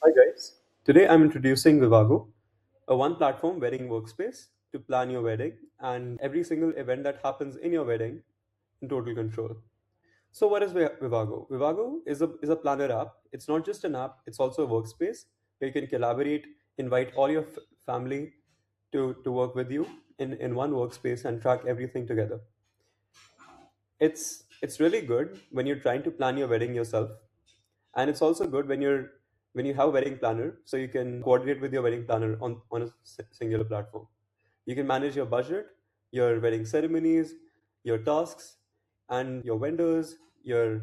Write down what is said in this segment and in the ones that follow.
Hi guys. Today I'm introducing Vivago, a one platform wedding workspace to plan your wedding and every single event that happens in your wedding in total control. So what is Vivago? Vivago is a planner app. It's not just an app, it's also a workspace where you can collaborate, invite all your family to work with you in one workspace and track everything together. It's really good when you're trying to plan your wedding yourself, and it's also good when you have a wedding planner, so you can coordinate with your wedding planner on a singular platform. You can manage your budget, your wedding ceremonies, your tasks, and your vendors, your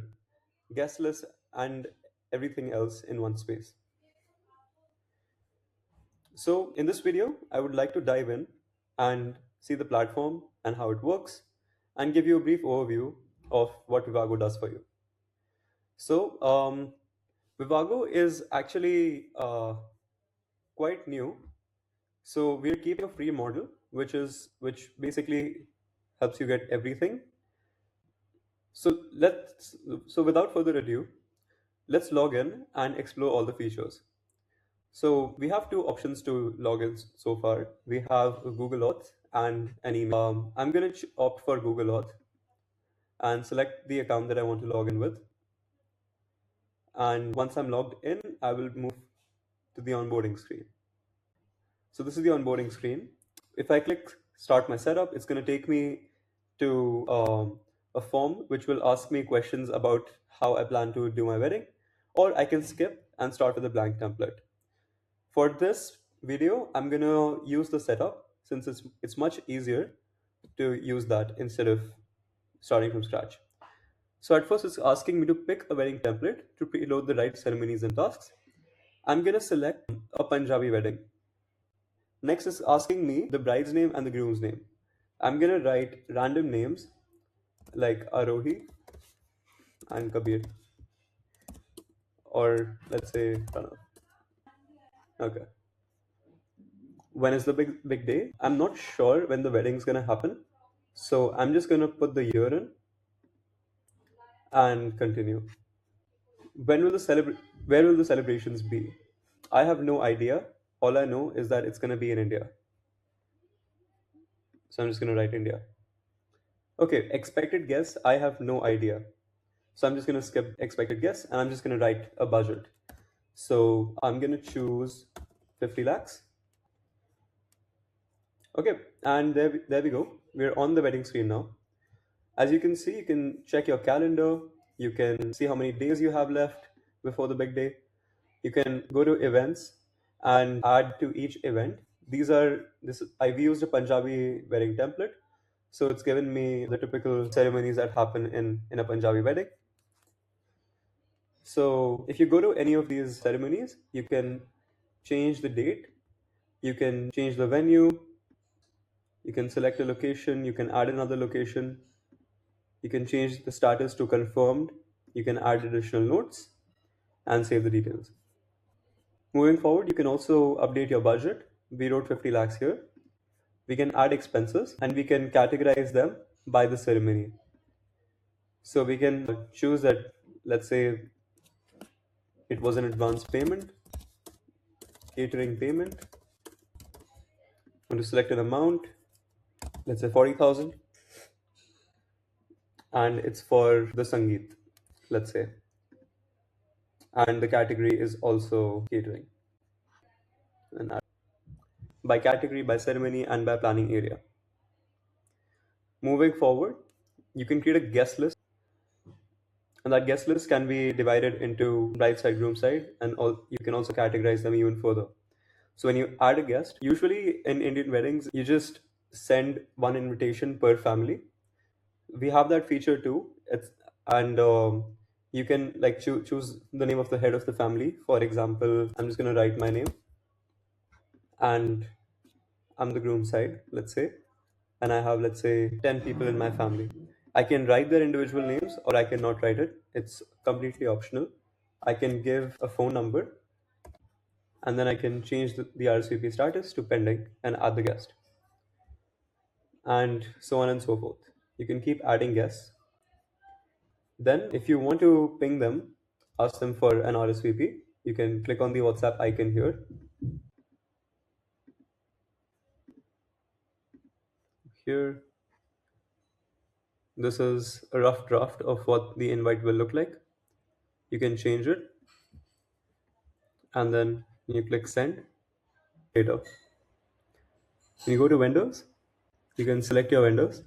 guest list, and everything else in one space. So in this video I would like to dive in and see the platform and how it works, and give you a brief overview of what Vivago does for you. So Vivago is actually quite new. So we're keeping a free model, which basically helps you get everything. So let's so without further ado, let's log in and explore all the features. So we have two options to log in so far. We have a Google Auth and an email. I'm going to opt for Google Auth and select the account that I want to log in with. And once I'm logged in, I will move to the onboarding screen. So this is the onboarding screen. If I click start my setup, it's going to take me to a form which will ask me questions about how I plan to do my wedding, or I can skip and start with a blank template. For this video, I'm going to use the setup since it's much easier to use that instead of starting from scratch. So at first it's asking me to pick a wedding template to preload the right ceremonies and tasks. I'm going to select a Punjabi wedding. Next is asking me the bride's name and the groom's name. I'm gonna write random names like Arohi and Kabir, or let's say Pranav. Okay. When is the big day? I'm not sure when the wedding's gonna happen, so I'm just gonna put the year in and continue. When will the Where will the celebrations be? I have no idea. All I know is that it's gonna be in India, so I'm just gonna write India. Okay, expected guests. I have no idea. So I'm just going to skip expected guess, and I'm just going to write a budget. So I'm going to choose 50 lakhs. Okay, and there we go. We're on the wedding screen now. As you can see, you can check your calendar. You can see how many days you have left before the big day. You can go to events and add to each event. I've used a Punjabi wedding template. So it's given me the typical ceremonies that happen in a Punjabi wedding. So if you go to any of these ceremonies, you can change the date, you can change the venue, you can select a location, you can add another location, you can change the status to confirmed, you can add additional notes and save the details. Moving forward, you can also update your budget. We wrote 50 lakhs here. We can add expenses and we can categorize them by the ceremony. So we can choose that, let's say it was an advance payment, catering payment. I'm going to select an amount, let's say 40,000, and it's for the Sangeet, let's say. And the category is also catering. And by category, by ceremony, and by planning area. Moving forward, you can create a guest list, and that guest list can be divided into bride side, groom side, and you can also categorize them even further. So when you add a guest, usually in Indian weddings, you just send one invitation per family. We have that feature too. And you can like choose the name of the head of the family. For example, I'm just going to write my name, and I'm the groom side, let's say, and I have, let's say, 10 people in my family. I can write their individual names or I cannot write it. It's completely optional. I can give a phone number, and then I can change the RSVP status to pending and add the guest, and so on and so forth. You can keep adding guests. Then, if you want to ping them, ask them for an RSVP, You can click on the WhatsApp icon here. Here, this is a rough draft of what the invite will look like. You can change it, and then you click send later. When you go to vendors, you can select your vendors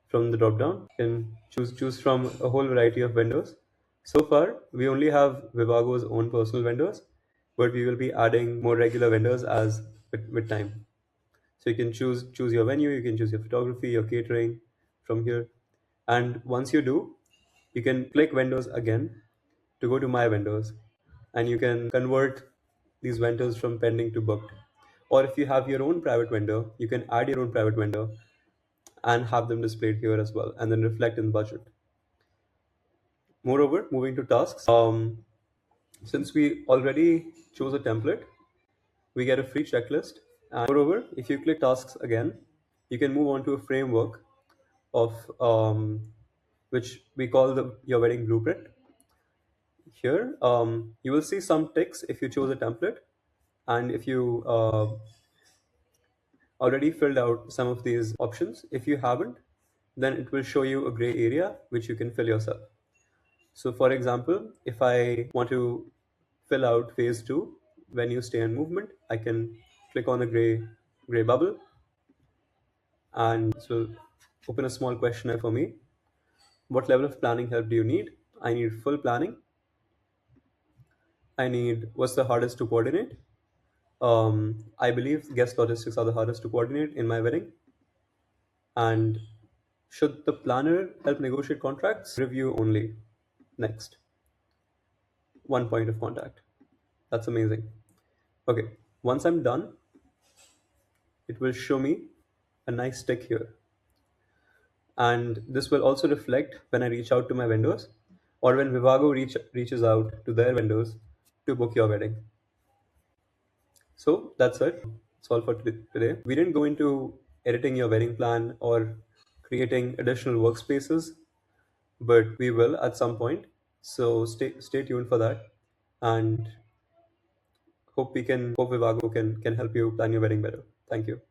from the drop down. You can choose from a whole variety of vendors. So far, we only have Vivago's own personal vendors, but we will be adding more regular vendors as with time. So you can choose your venue, you can choose your photography, your catering from here. And once you do, you can click vendors again to go to my vendors, and you can convert these vendors from pending to booked. Or if you have your own private vendor, you can add your own private vendor and have them displayed here as well, and then reflect in budget. Moreover, moving to tasks, since we already chose a template, we get a free checklist. And moreover, if you click tasks again, you can move on to a framework of which we call your wedding blueprint. Here, you will see some ticks if you chose a template, and if you already filled out some of these options. If you haven't, then it will show you a gray area which you can fill yourself. So, for example, if I want to fill out phase two, venue, stay, and movement, I can click on the gray bubble, and this will open a small questionnaire for me. What level of planning help do you need? I need full planning. I need what's the hardest to coordinate. I believe guest logistics are the hardest to coordinate in my wedding. And should the planner help negotiate contracts? Review only. Next. One point of contact. That's amazing. Okay. Once I'm done, it will show me a nice tick here. And this will also reflect when I reach out to my vendors, or when Vivago reaches out to their vendors to book your wedding. So that's it. That's all for today. We didn't go into editing your wedding plan or creating additional workspaces, but we will at some point. So stay tuned for that, and hope Vivago can help you plan your wedding better. Thank you.